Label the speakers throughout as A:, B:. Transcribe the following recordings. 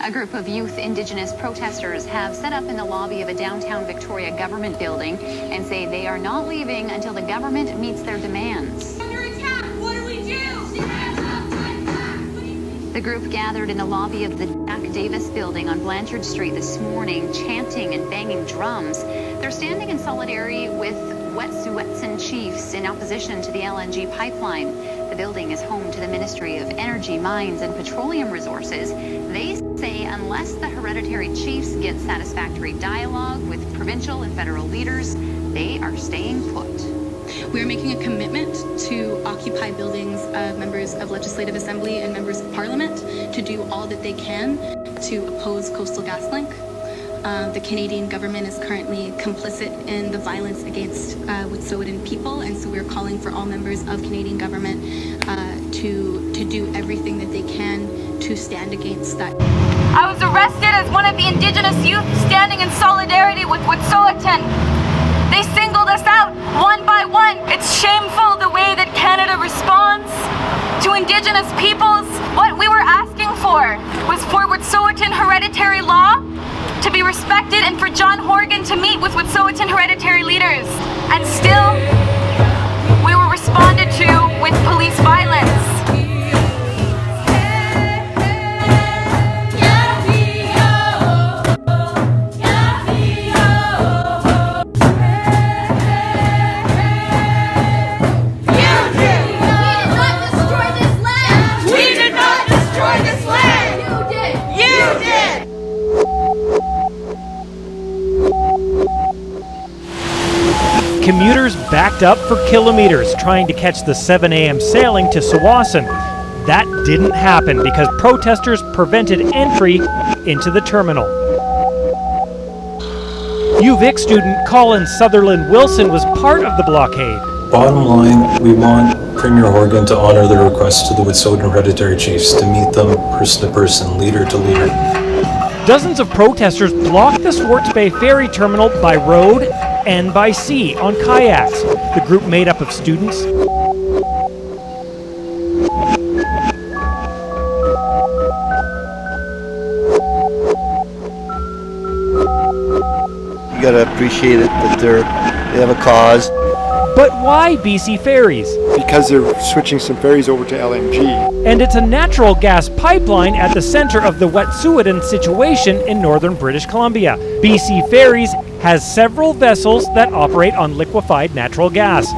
A: A group of youth Indigenous protesters have set up in the lobby of a downtown Victoria government building and say they are not leaving until the government meets their demands.
B: Under attack! What do we do? Stand up, fight back!
A: The group gathered in the lobby of the Jack Davis building on Blanchard Street this morning, chanting and banging drums. They're standing in solidarity with Wet'suwet'en chiefs in opposition to the LNG pipeline. The building is home to the Ministry of Energy, Mines and Petroleum Resources. They say unless the hereditary chiefs get satisfactory dialogue with provincial and federal leaders, they are staying put.
C: We are making a commitment to occupy buildings of members of Legislative Assembly and members of Parliament to do all that they can to oppose Coastal GasLink. The Canadian government is currently complicit in the violence against Wet'suwet'en people, and so we're calling for all members of Canadian government to do everything that they can to stand against that.
B: I was arrested as one of the Indigenous youth standing in solidarity with Wet'suwet'en. They singled us out one by one. It's shameful the way that Canada responds to Indigenous peoples. What we were asking for was for Wet'suwet'en hereditary law to be respected and for John Horgan to meet with Wet'suwet'en hereditary leaders. And still, we were responded to with police violence.
D: Commuters backed up for kilometers trying to catch the 7 a.m. sailing to Tsawwassen. That didn't happen because protesters prevented entry into the terminal. UVic student Colin Sutherland Wilson was part of the blockade.
E: Bottom line, we want Premier Horgan to honor the request to the Wet'suwet'en hereditary chiefs to meet them person to person, leader to leader.
D: Dozens of protesters blocked the Swartz Bay ferry terminal by road and by sea on kayaks. The group made up of students,
E: You gotta appreciate it that they have a cause.
D: but why BC Ferries?
F: Because they're switching some ferries over to LNG.
D: And it's a natural gas pipeline at the center of the Wet'suwet'en situation in northern British Columbia. BC Ferries has several vessels that operate on liquefied natural gas.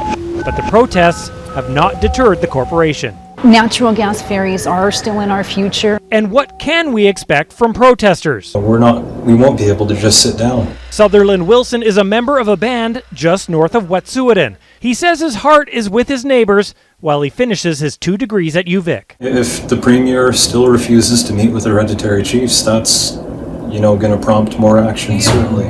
D: But the protests have not deterred the corporation.
G: Natural gas ferries are still in our future.
D: And what can we expect from protesters?
E: We won't be able to just sit down.
D: Sutherland Wilson is a member of a band just north of Wet'suwet'en. He says his heart is with his neighbors while he finishes his 2 degrees at UVic.
E: If the Premier still refuses to meet with the hereditary chiefs, that's, going to prompt more action, certainly.